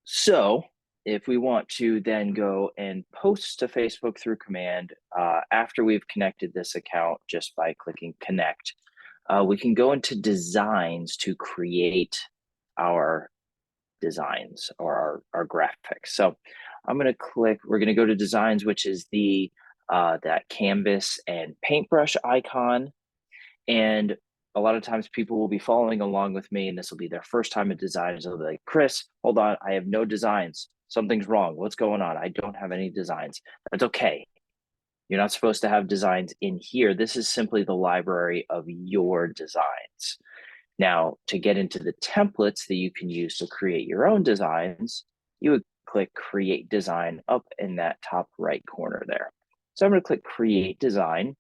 So if we want to then go and post to Facebook through command, after we've connected this account just by clicking connect, we can go into designs to create our designs or our graphics. So I'm going to click, we're going to go to designs, which is the that canvas and paintbrush icon. And a lot of times people will be following along with me and this will be their first time at designs. They'll be like, Chris, hold on, I have no designs. Something's wrong. What's going on? I don't have any designs. That's okay. You're not supposed to have designs in here. This is simply the library of your designs. Now, to get into the templates that you can use to create your own designs, you would click Create Design up in that top right corner there. So I'm going to click Create Design,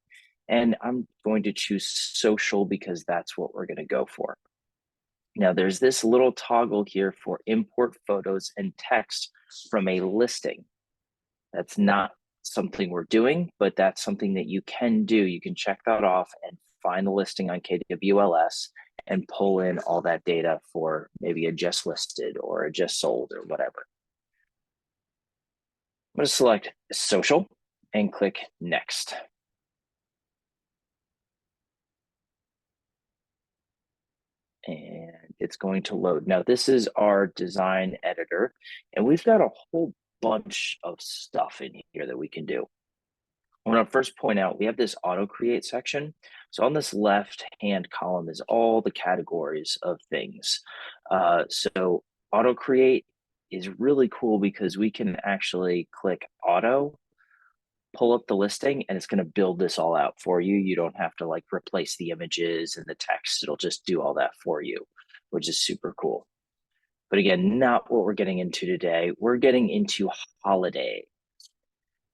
and I'm going to choose Social because that's what we're going to go for. Now, there's this little toggle here for import photos and text from a listing. That's not something we're doing, but that's something that you can do. You can check that off and find the listing on KWLS and pull in all that data for maybe a just listed or a just sold or whatever. I'm going to select social and click next. And it's going to load. Now, this is our design editor, and we've got a whole bunch of stuff in here that we can do. I want to first point out we have this auto create section. So on this left hand column is all the categories of things. So auto create is really cool because we can actually click auto, pull up the listing, and it's going to build this all out for you. You don't have to like replace the images and the text. It'll just do all that for you, which is super cool. But again, not what we're getting into today. We're getting into holiday.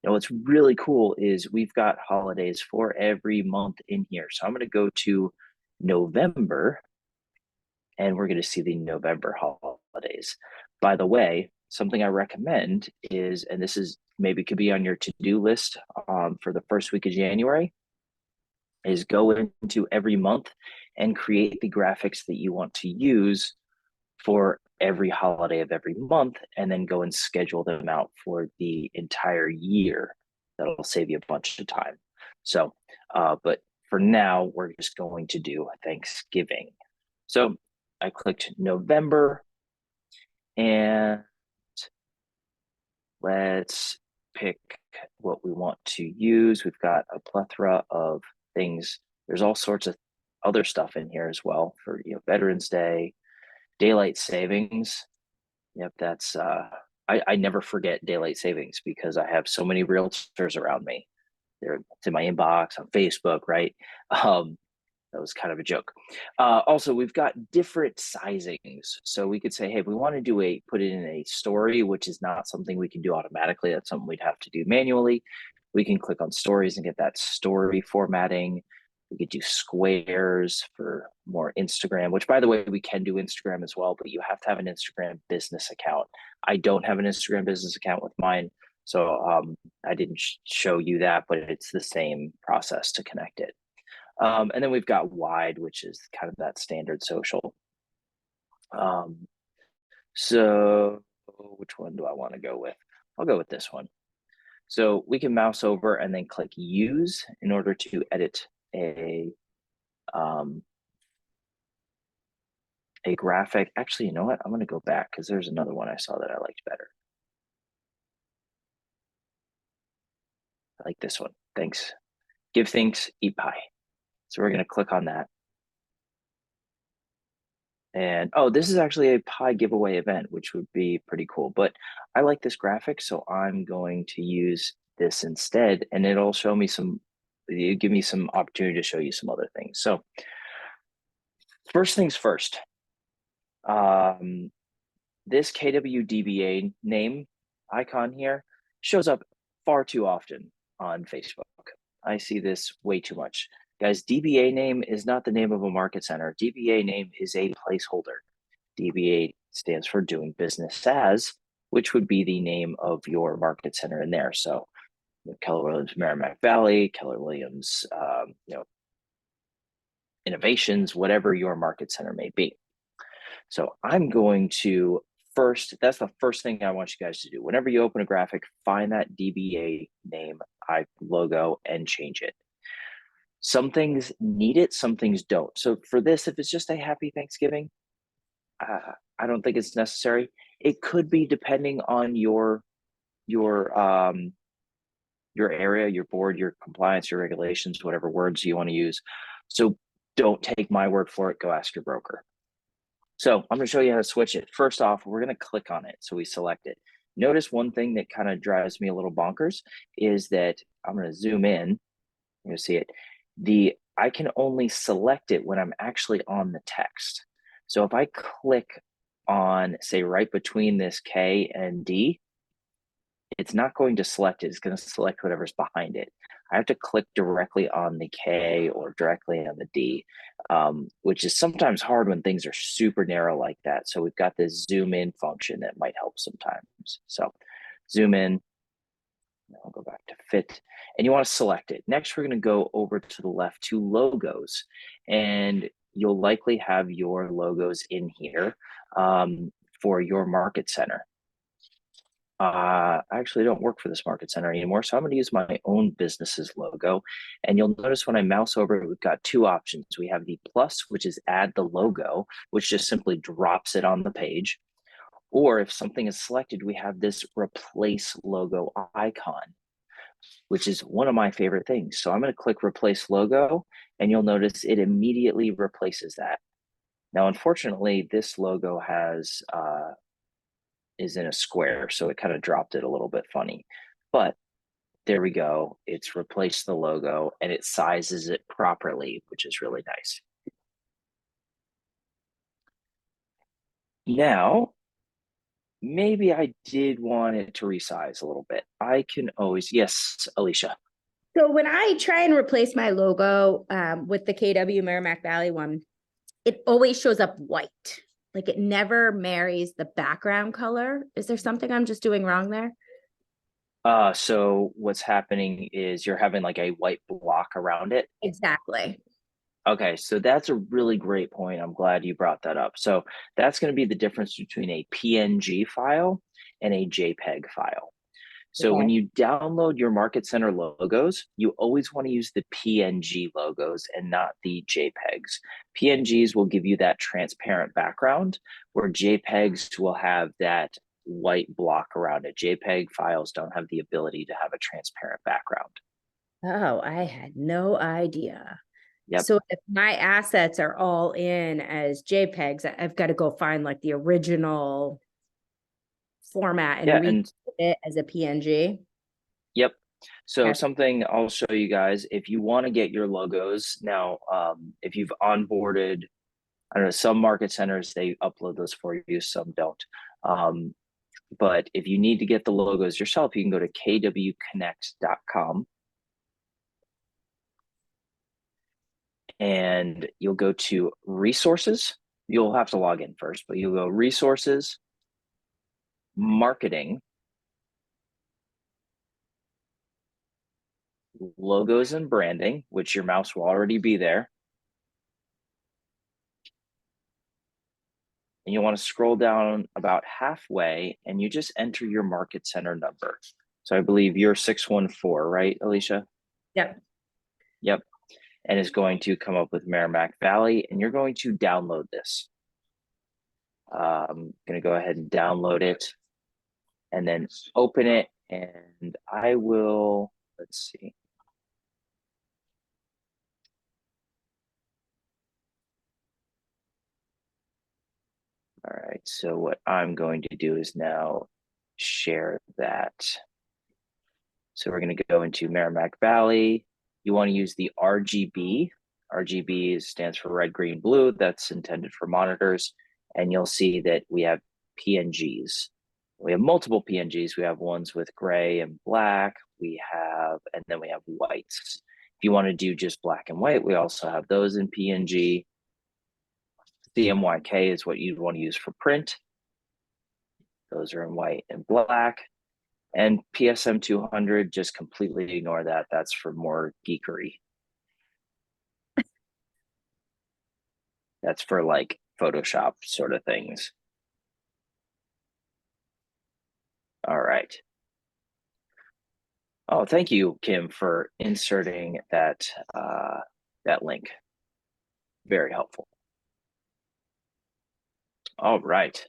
Now, what's really cool is we've got holidays for every month in here. So I'm going to go to November, and we're going to see the November holidays. By the way, something I recommend is, and this is maybe could be on your to-do list for the first week of January, is go into every month and create the graphics that you want to use for every holiday of every month, and then go and schedule them out for the entire year. That'll save you a bunch of time. So, but for now, we're just going to do Thanksgiving. So I clicked November, and let's pick what we want to use. We've got a plethora of things. There's all sorts of other stuff in here as well for Veterans Day, daylight savings. Yep, that's I never forget daylight savings because I have so many realtors around me. It's in my inbox on Facebook, right? That was kind of a joke. Also, we've got different sizings. So we could say, hey, if we want to put it in a story, which is not something we can do automatically. That's something we'd have to do manually. We can click on stories and get that story formatting. We could do squares for more Instagram, which by the way, we can do Instagram as well, but you have to have an Instagram business account. I don't have an Instagram business account with mine. So I didn't show you that, but it's the same process to connect it. And then we've got wide, which is kind of that standard social. So which one do I want to go with? I'll go with this one. So we can mouse over and then click use in order to edit a graphic. Actually, you know what? I'm going to go back because there's another one I saw that I liked better. I like this one. Thanks. Give thanks, eat pie. So we're going to click on that. And oh, this is actually a pie giveaway event, which would be pretty cool. But I like this graphic, so I'm going to use this instead, and it'll show me give me some opportunity to show you some other things. So first things first, this KWDBA name icon here shows up far too often on Facebook. I see this way too much. Guys, DBA name is not the name of a market center. DBA name is a placeholder. DBA stands for doing business as, which would be the name of your market center in there. So Keller Williams Merrimack Valley, Keller Williams, Innovations, whatever your market center may be. So I'm going to that's the first thing I want you guys to do. Whenever you open a graphic, find that DBA name, logo, and change it. Some things need it, some things don't. So for this, if it's just a happy Thanksgiving, I don't think it's necessary. It could be depending on your area, your board, your compliance, your regulations, whatever words you want to use. So don't take my word for it. Go ask your broker. So I'm going to show you how to switch it. First off, we're going to click on it. So we select it. Notice one thing that kind of drives me a little bonkers is that I'm going to zoom in. You'll see it. I can only select it when I'm actually on the text. So if I click on, say, right between this K and D, it's not going to select it. It's going to select whatever's behind it. I have to click directly on the K or directly on the D, which is sometimes hard when things are super narrow like that. So we've got this zoom in function that might help sometimes. So zoom in. I'll go back to fit, and you want to select it. Next, we're going to go over to the left to logos, and you'll likely have your logos in here for your market center. I actually don't work for this market center anymore, so I'm going to use my own business's logo. And you'll notice when I mouse over it, we've got two options. We have the plus, which is add the logo, which just simply drops it on the page. Or if something is selected, we have this replace logo icon, which is one of my favorite things. So I'm going to click replace logo, and you'll notice it immediately replaces that. Now, unfortunately, this logo is in a square, so it kind of dropped it a little bit funny. But there we go. It's replaced the logo, and it sizes it properly, which is really nice. Now, maybe I did want it to resize a little bit. I can always, yes, Alicia. So when I try and replace my logo with the KW Merrimack Valley one, it always shows up white. Like it never marries the background color. Is there something I'm just doing wrong there? So what's happening is you're having like a white block around it. Exactly. Okay, so that's a really great point. I'm glad you brought that up. So that's going to be the difference between a PNG file and a JPEG file. So when you download your Market Center logos, you always want to use the PNG logos and not the JPEGs. PNGs will give you that transparent background, where JPEGs will have that white block around it. JPEG files don't have the ability to have a transparent background. Oh, I had no idea. Yep. So if my assets are all in as JPEGs, I've got to go find like the original format and read it as a PNG. Yep. So something I'll show you guys, if you want to get your logos now, if you've onboarded, I don't know, some market centers, they upload those for you, some don't. But if you need to get the logos yourself, you can go to kwconnect.com. And you'll go to resources. You'll have to log in first, but you'll go resources, marketing, logos and branding, which your mouse will already be there. And you want to scroll down about halfway and you just enter your market center number. So I believe you're 614, right, Alicia? Yep. Yep. And it's going to come up with Merrimack Valley, and you're going to download this. I'm going to go ahead and download it and then open it. And I will, let's see. All right, so what I'm going to do is now share that. So we're going to go into Merrimack Valley. You want to use the RGB. RGB stands for red, green, blue. That's intended for monitors. And you'll see that we have PNGs. We have multiple PNGs. We have ones with gray and black. And then we have whites. If you want to do just black and white, we also have those in PNG. CMYK is what you'd want to use for print. Those are in white and black. And PSM 200, just completely ignore that. That's for more geekery. That's for like Photoshop sort of things. All right. Oh, thank you, Kim, for inserting that that link. Very helpful. All right.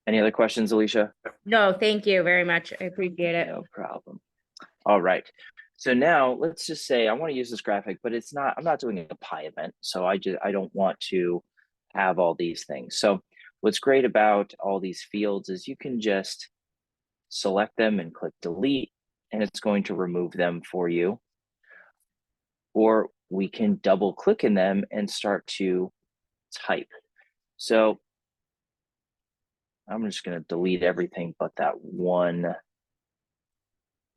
Any other questions, Alicia? No, thank you very much. I appreciate it. No problem. All right. So now let's just say I want to use this graphic, but I'm not doing a pie event. So I don't want to have all these things. So what's great about all these fields is you can just select them and click delete, and it's going to remove them for you. Or we can double click in them and start to type. So I'm just going to delete everything but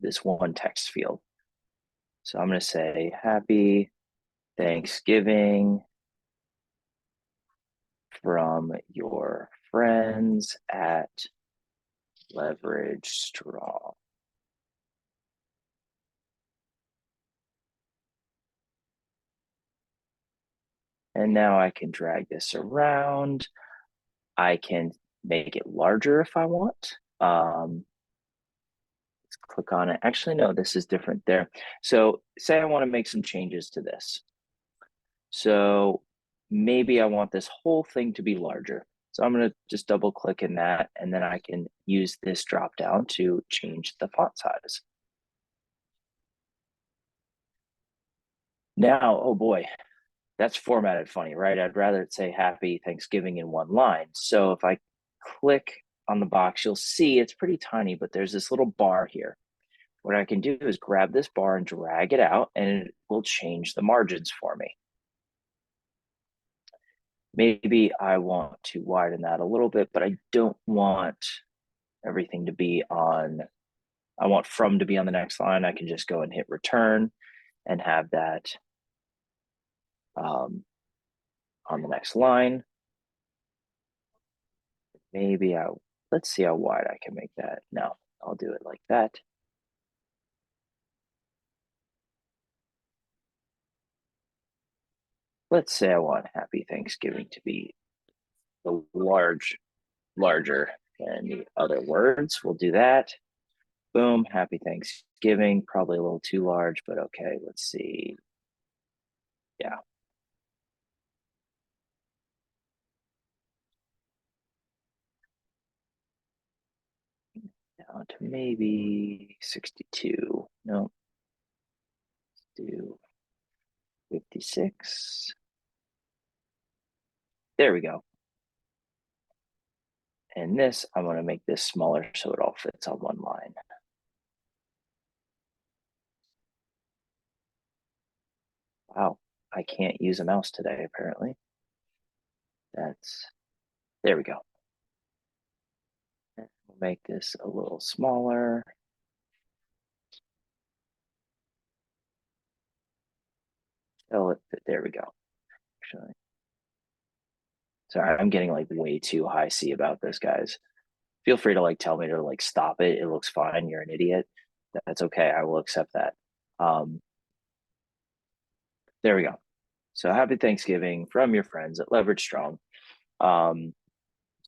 this one text field. So I'm going to say happy Thanksgiving from your friends at Leverage Strong. And now I can drag this around. I can make it larger if I want. Let's click on it. Actually, no, this is different there. So say I want to make some changes to this. So maybe I want this whole thing to be larger. So I'm going to just double click in that, and then I can use this drop down to change the font size. Now, oh boy, that's formatted funny, right? I'd rather it say happy Thanksgiving in one line. So if I click on the box, you'll see it's pretty tiny, but there's this little bar here. What I can do is grab this bar and drag it out, and it will change the margins for me. Maybe I want to widen that a little bit, but I don't want everything to be on, I want from to be on the next line. I can just go and hit return and have that on the next line. Maybe let's see how wide I can make that. No, I'll do it like that. Let's say I want Happy Thanksgiving to be the larger than the other words. We'll do that. Boom, Happy Thanksgiving. Probably a little too large, but okay, let's see. Yeah. Down to maybe 62. No. Let's do 56. There we go. And this, I'm going to make this smaller so it all fits on one line. Wow, I can't use a mouse today, apparently. There we go. And we'll make this a little smaller. Oh, there we go. Actually, sorry, I'm getting like way too high C about this, guys. Feel free to like tell me to like stop it. It looks fine. You're an idiot. That's okay. I will accept that. There we go. So happy Thanksgiving from your friends at Leverage Strong.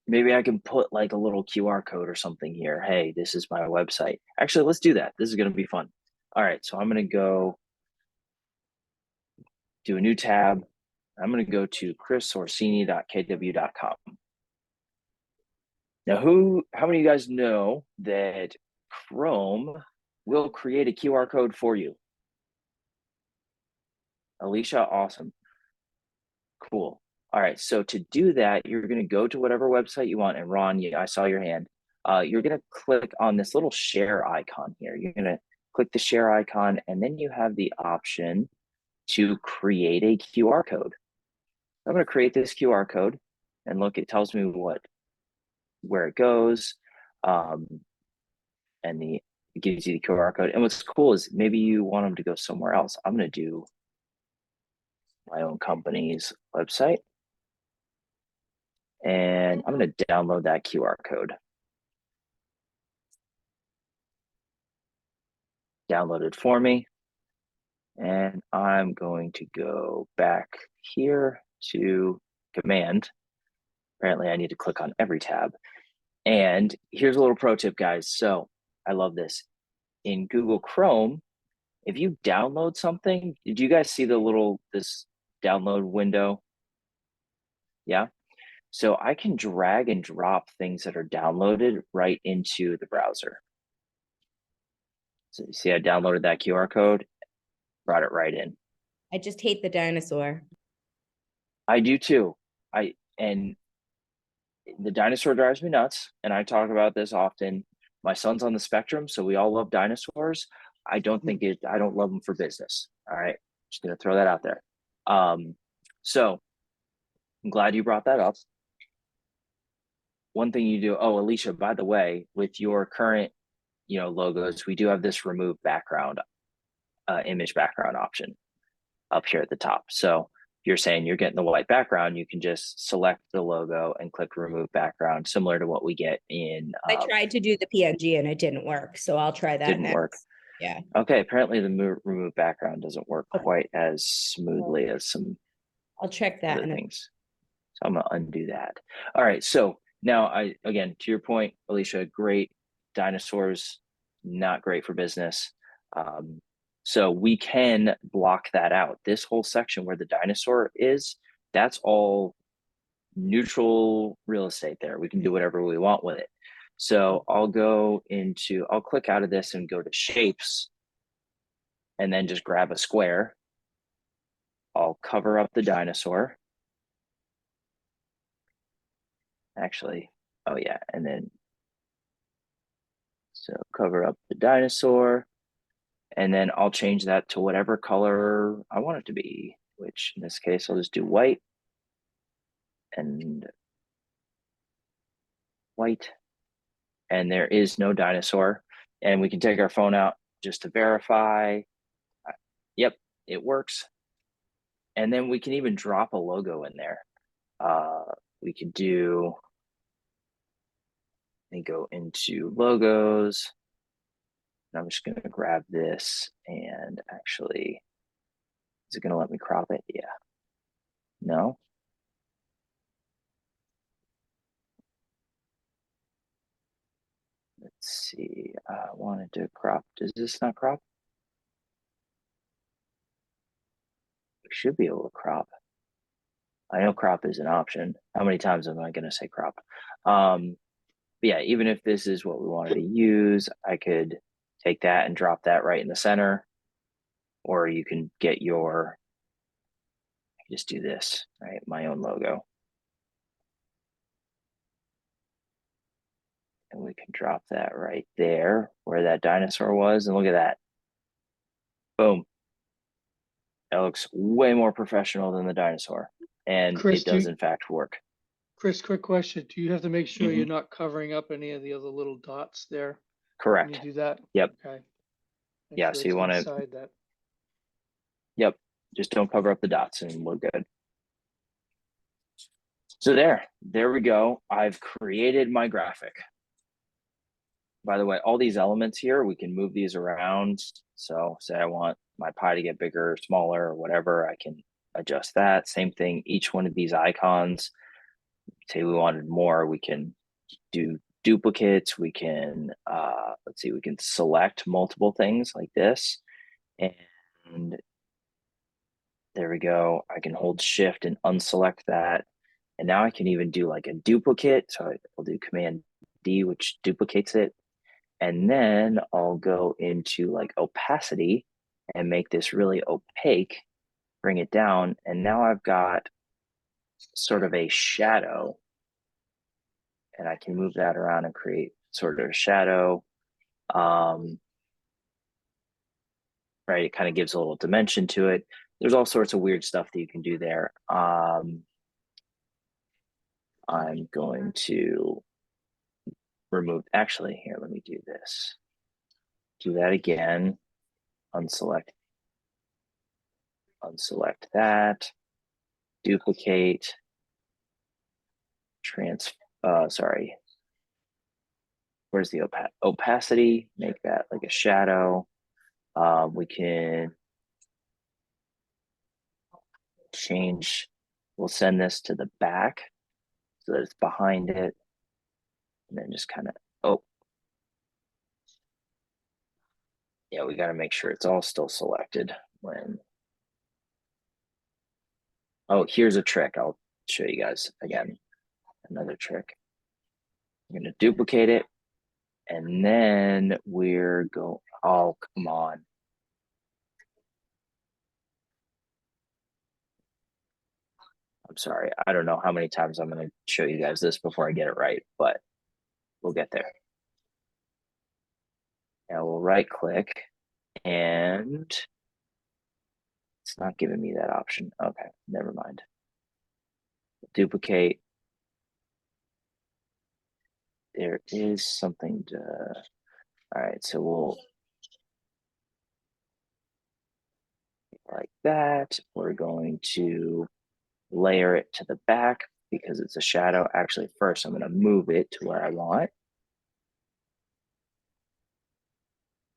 Maybe I can put like a little QR code or something here. Hey, this is my website. Actually, let's do that. This is going to be fun. All right. So I'm going to go do a new tab. I'm going to go to chrisorsini.kw.com. Now, how many of you guys know that Chrome will create a QR code for you? Alicia, awesome. Cool. All right. So to do that, you're going to go to whatever website you want. And Ron, I saw your hand. You're going to click on this little share icon here. You're going to click the share icon, and then you have the option to create a QR code. I'm going to create this QR code, and look, it tells me where it goes, and it gives you the QR code. And what's cool is maybe you want them to go somewhere else. I'm going to do my own company's website, and I'm going to download that QR code. Downloaded for me. And I'm going to go back here to command. Apparently I need to click on every tab. And here's a little pro tip, guys. So I love this. In Google Chrome, if you download something, did you guys see this download window? Yeah. So I can drag and drop things that are downloaded right into the browser. So you see, I downloaded that QR code, brought it right in. I just hate the dinosaur. I do too. And the dinosaur drives me nuts, and I talk about this often. My son's on the spectrum, so we all love dinosaurs. I don't love them for business. All right. Just gonna throw that out there. So I'm glad you brought that up. One thing you do, oh, Alicia, by the way, with your current, logos, we do have this remove background, image background option up here at the top. So if you're saying you're getting the white background, you can just select the logo and click remove background, similar to what we get in. I tried to do the PNG and it didn't work, so I'll try that Didn't next. work. Yeah. Okay. Apparently, the remove background doesn't work quite as smoothly as some I'll check that. other things. So I'm gonna undo that. All right. So now, again, to your point, Alicia, great dinosaurs, not great for business. So we can block that out. This whole section where the dinosaur is, that's all neutral real estate there. We can do whatever we want with it. So I'll click out of this and go to shapes and then just grab a square. I'll cover up the dinosaur. Actually, oh yeah, and then so cover up the dinosaur, and then I'll change that to whatever color I want it to be, which in this case, I'll just do white and white. And there is no dinosaur. And we can take our phone out just to verify. Yep, it works. And then we can even drop a logo in there. We could do, and go into logos. And I'm just going to grab this and actually, is it going to let me crop it? Yeah. No. Let's see. I wanted to crop. Does this not crop? We should be able to crop. I know crop is an option. How many times am I going to say crop? But yeah, even if this is what we wanted to use, I could take that and drop that right in the center. Or you can get just do this, right? My own logo. And we can drop that right there where that dinosaur was. And look at that. Boom. That looks way more professional than the dinosaur. And Chris, it does, in fact, work. Chris, quick question. Do you have to make sure you're not covering up any of the other little dots there? Correct. When you do that? Yep. Okay. Make Yeah, sure so you want to, inside that. yep, just don't cover up the dots and we're good. So there we go. I've created my graphic. By the way, all these elements here, we can move these around. So say I want my pie to get bigger or smaller or whatever, I can adjust that. Same thing, each one of these icons, say we wanted more, we can do duplicates. We can, let's see, we can select multiple things like this. And there we go. I can hold shift and unselect that. And now I can even do like a duplicate. So I'll do Command D, which duplicates it. And then I'll go into like opacity and make this really opaque, bring it down. And now I've got sort of a shadow. And I can move that around and create sort of a shadow. Right, it kind of gives a little dimension to it. There's all sorts of weird stuff that you can do there. I'm going to remove, actually, here, let me do this. Do that again, unselect that, duplicate, where's the opacity? Make that like a shadow. We can change, we'll send this to the back so that it's behind it. And then just kind of, oh. Yeah, we got to make sure it's all still selected when. Oh, here's a trick. I'll show you guys again. Another trick. I'm going to duplicate it. And then we're going, oh, come on. I'm sorry. I don't know how many times I'm going to show you guys this before I get it right, but we'll get there. Now we'll right click and it's not giving me that option. Okay, never mind. Duplicate. There is something to, all right, so we'll, like that. We're going to layer it to the back because it's a shadow. Actually, first I'm going to move it to where I want.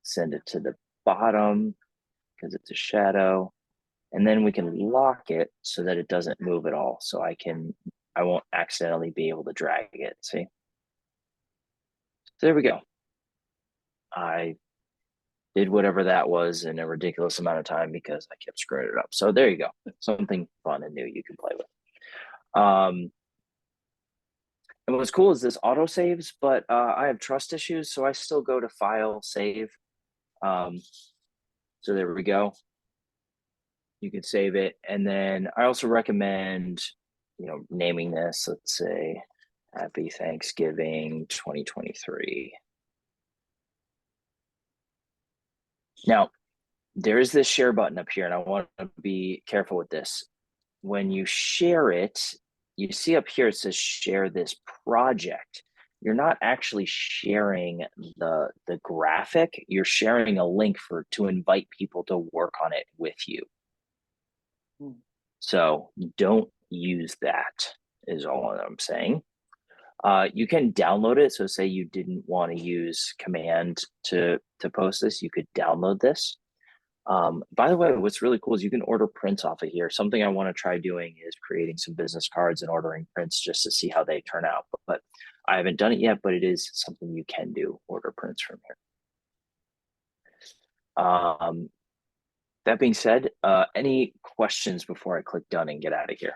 Send it to the bottom because it's a shadow. And then we can lock it so that it doesn't move at all. So I won't accidentally be able to drag it. See? So there we go. I did whatever that was in a ridiculous amount of time because I kept screwing it up. So there you go. Something fun and new you can play with. And what's cool is this auto saves, but I have trust issues, so I still go to File, Save. So there we go. You can save it, and then I also recommend, naming this. Let's say, Happy Thanksgiving 2023. Now, there is this share button up here, and I want to be careful with this. When you share it, you see up here it says share this project. You're not actually sharing the graphic. You're sharing a link to invite people to work on it with you. So don't use that is all I'm saying. You can download it. So say you didn't want to use command to post this, you could download this. By the way, what's really cool is you can order prints off of here. Something I want to try doing is creating some business cards and ordering prints just to see how they turn out. But I haven't done it yet, but it is something you can do, order prints from here. That being said, any questions before I click done and get out of here?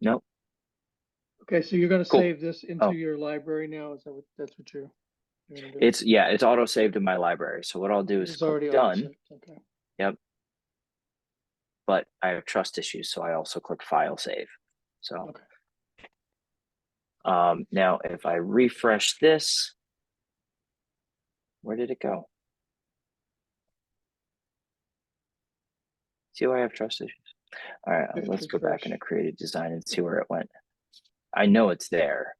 Nope. Okay, so you're gonna Cool. save this into Oh. your library now? Is that's what you're gonna do? It's auto saved in my library. So what I'll do is It's click already done. auto-saved, okay. Yep. But I have trust issues, so I also click File, Save. So Okay. now if I refresh this, where did it go? See why I have trust issues? All right, let's go back into Creative Design and see where it went. I know it's there.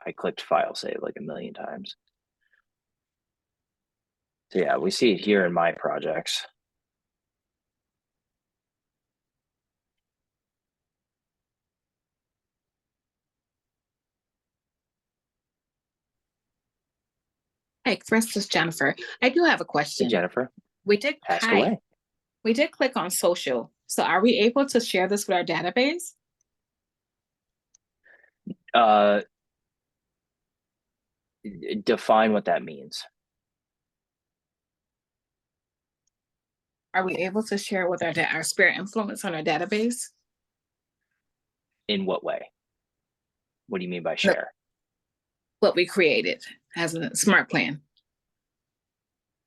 I clicked File, Save like a million times. So yeah, we see it here in my projects. Hey, Chris, this is Jennifer. I do have a Hey, question. Jennifer, We did ask hi. away. We did click on social. So are we able to share this with our database? Define what that means. Are we able to share with our spirit influence on our database? In what way? What do you mean by share? What we created as a smart plan.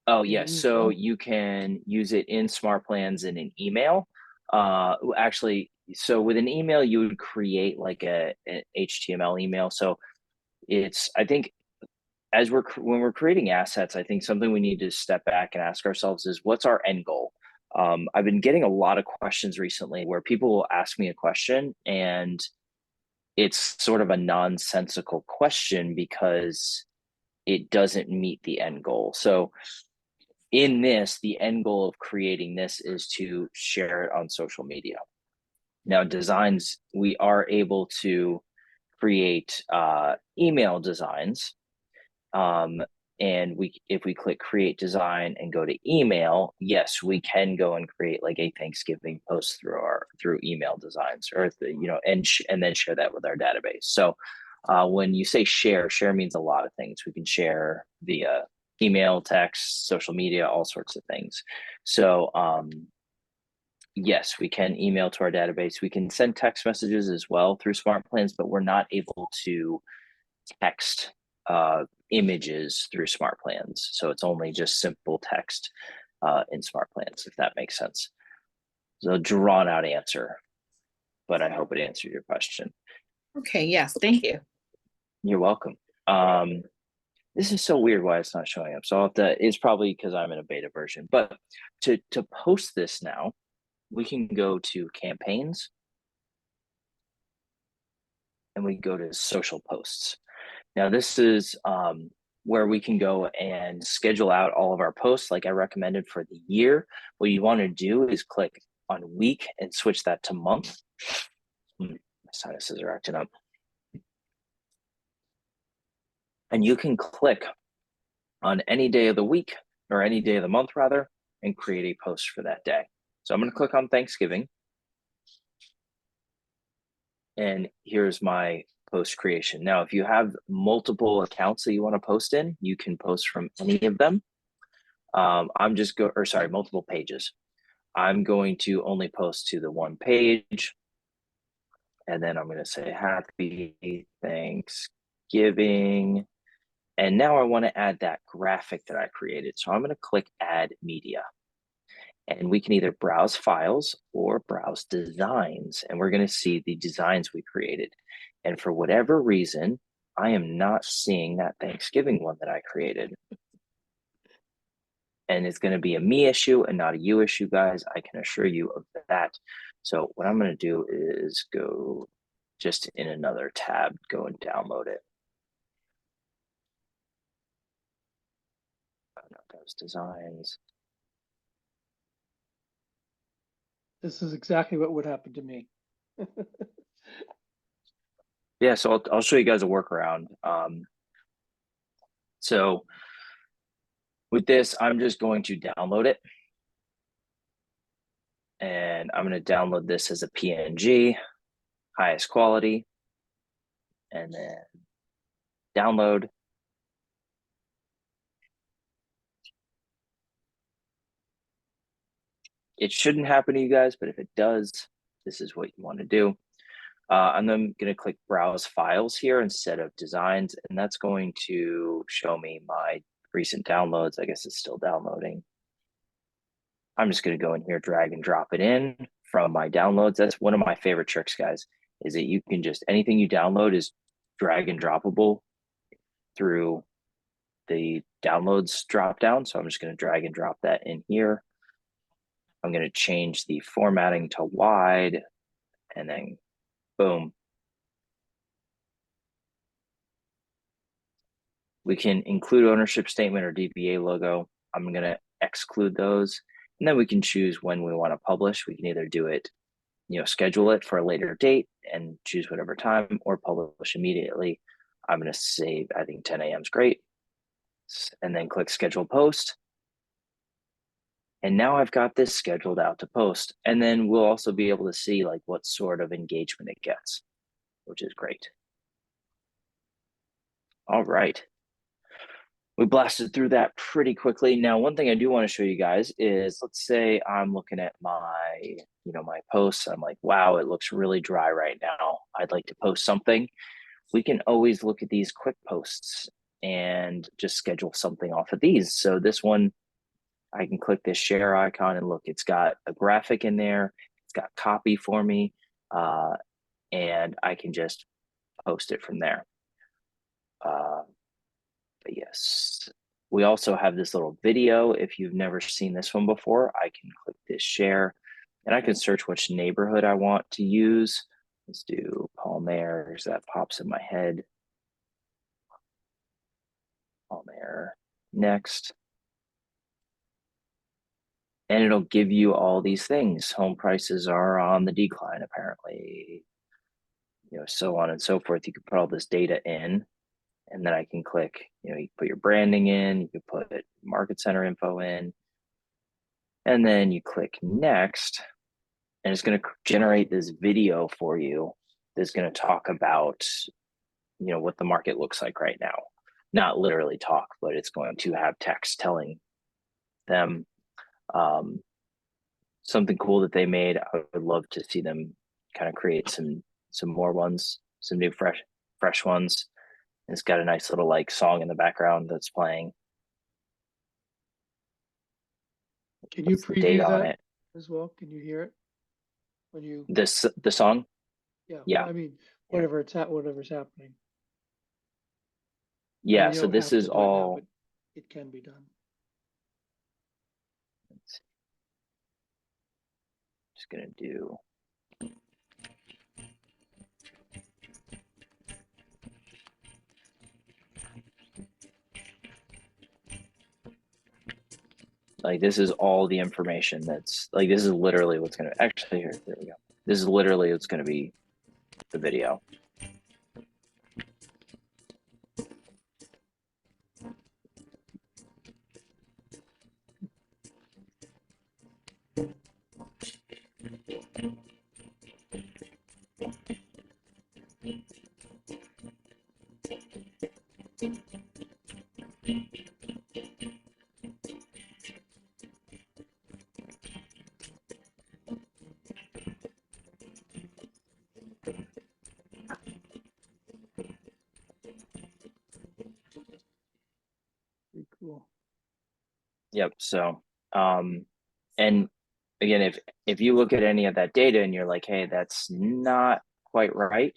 Oh, yes. So you can use it in Smart Plans in an email. Actually, so with an email, you would create like an HTML email. So I think when we're creating assets, I think something we need to step back and ask ourselves is what's our end goal? I've been getting a lot of questions recently where people will ask me a question and it's sort of a nonsensical question because it doesn't meet the end goal. So in this, the end goal of creating this is to share it on social media. Now, designs, we are able to create email designs. And if we click create design and go to email, yes, we can go and create like a Thanksgiving post through email designs, or and then share that with our database. So when you say share means a lot of things. We can share via email, text, social media, all sorts of things. So yes, we can email to our database. We can send text messages as well through Smart Plans, but we're not able to text images through Smart Plans. So it's only just simple text in Smart Plans, if that makes sense. So a drawn out answer, but I hope it answered your question. Okay, yes, thank you. You're welcome. This is so weird why it's not showing up. So I'll have to, it's probably because I'm in a beta version, but to post this now, we can go to campaigns and we go to social posts. Now this is where we can go and schedule out all of our posts like I recommended for the year. What you want to do is click on week and switch that to month. My sinuses are acting up. And you can click on any day of the week or any day of the month rather, and create a post for that day. So I'm going to click on Thanksgiving. And here's my post creation. Now, if you have multiple accounts that you want to post in, you can post from any of them. Multiple pages. I'm going to only post to the one page. And then I'm going to say happy Thanksgiving. And now I want to add that graphic that I created. So I'm going to click add media. And we can either browse files or browse designs. And we're going to see the designs we created. And for whatever reason, I am not seeing that Thanksgiving one that I created. And it's going to be a me issue and not a you issue, guys. I can assure you of that. So what I'm going to do is go just in another tab, go and download it. Those designs. This is exactly what would happen to me. Yeah, so I'll show you guys a workaround. So with this, I'm just going to download it. And I'm going to download this as a PNG, highest quality, and then download. It shouldn't happen to you guys, but if it does, this is what you want to do. I'm then going to click browse files here instead of designs, and that's going to show me my recent downloads. I guess it's still downloading. I'm just going to go in here, drag and drop it in from my downloads. That's one of my favorite tricks, guys, is that you can just, anything you download is drag and droppable through the downloads drop down. So I'm just going to drag and drop that in here. I'm going to change the formatting to wide, and then boom. We can include ownership statement or DBA logo. I'm going to exclude those. And then we can choose when we want to publish. We can either do it, schedule it for a later date and choose whatever time, or publish immediately. I'm going to save, I think 10 a.m. is great. And then click schedule post. And now I've got this scheduled out to post. And then we'll also be able to see like what sort of engagement it gets, which is great. All right. We blasted through that pretty quickly. Now, one thing I do want to show you guys is, let's say I'm looking at my, my posts. I'm like, wow, it looks really dry right now. I'd like to post something. We can always look at these quick posts and just schedule something off of these. So this one, I can click this share icon and look, it's got a graphic in there. It's got copy for me. And I can just post it from there. But yes, we also have this little video. If you've never seen this one before, I can click this share and I can search which neighborhood I want to use. Let's do Palmer, that pops in my head. Palmer, next. And it'll give you all these things. Home prices are on the decline, apparently, so on and so forth. You can put all this data in. And then I can click, you can put your branding in, you can put market center info in, and then you click next, and it's going to generate this video for you that's going to talk about, what the market looks like right now. Not literally talk, but it's going to have text telling them something cool that they made. I would love to see them kind of create some more ones, some new fresh ones. It's got a nice little like song in the background that's playing. Can you What's the date preview on that it? as well? Can you hear it? When you, The song? yeah, Yeah. I mean, Yeah. whatever's happening. Yeah, You so don't this have is to do it now, all. but it can be done. Just gonna do. Like this is all the information that's like this is literally what's gonna actually here. There we go. This is literally what's gonna be the video. Pretty cool. Yep. So, and again, if you look at any of that data and you're like, hey, that's not quite right,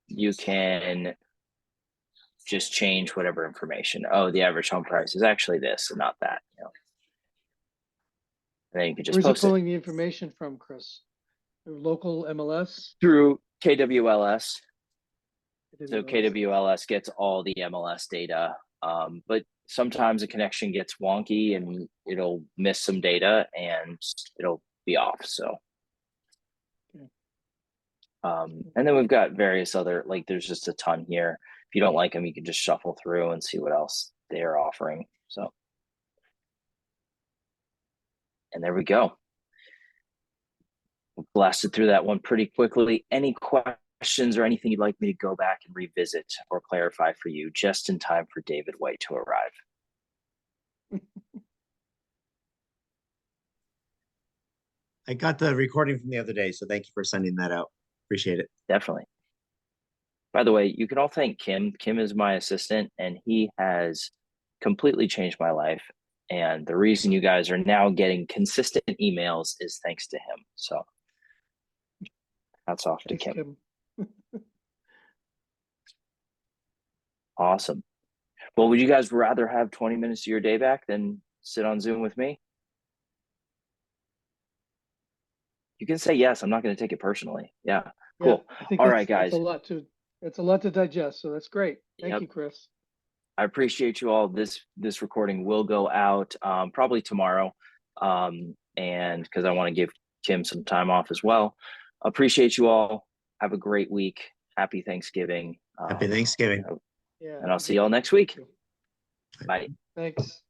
you can just change whatever information. Oh, the average home price is actually this and not that. And then you can just Where's it post it pulling the information from, Chris? Through local MLS? through KWLS. So KWLS? KWLS gets all the MLS data, but sometimes a connection gets wonky and it'll miss some data and it'll be off. So, Okay. and then we've got various other, like there's just a ton here. If you don't like them, you can just shuffle through and see what else they're offering. So, and there we go. We blasted through that one pretty quickly. Any questions or anything you'd like me to go back and revisit or clarify for you just in time for David White to arrive? I got the recording from the other day, so thank you for sending that out. Appreciate it. Definitely. By the way, you can all thank Kim. Kim is my assistant, and he has completely changed my life. And the reason you guys are now getting consistent emails is thanks to him. So hats off to Thanks, Kim. Kim. Awesome. Well, would you guys rather have 20 minutes of your day back than sit on Zoom with me? You can say yes. I'm not going to take it personally. Yeah. Cool. Yeah, I think All that's, right, guys. it's a lot to digest, so that's great. Thank Yep. you, Chris. I appreciate you all. This recording will go out probably tomorrow, and because I want to give Kim some time off as well. Appreciate you all. Have a great week. Happy Thanksgiving. Happy Thanksgiving. Yeah. And I'll see y'all next week. Bye. Thanks.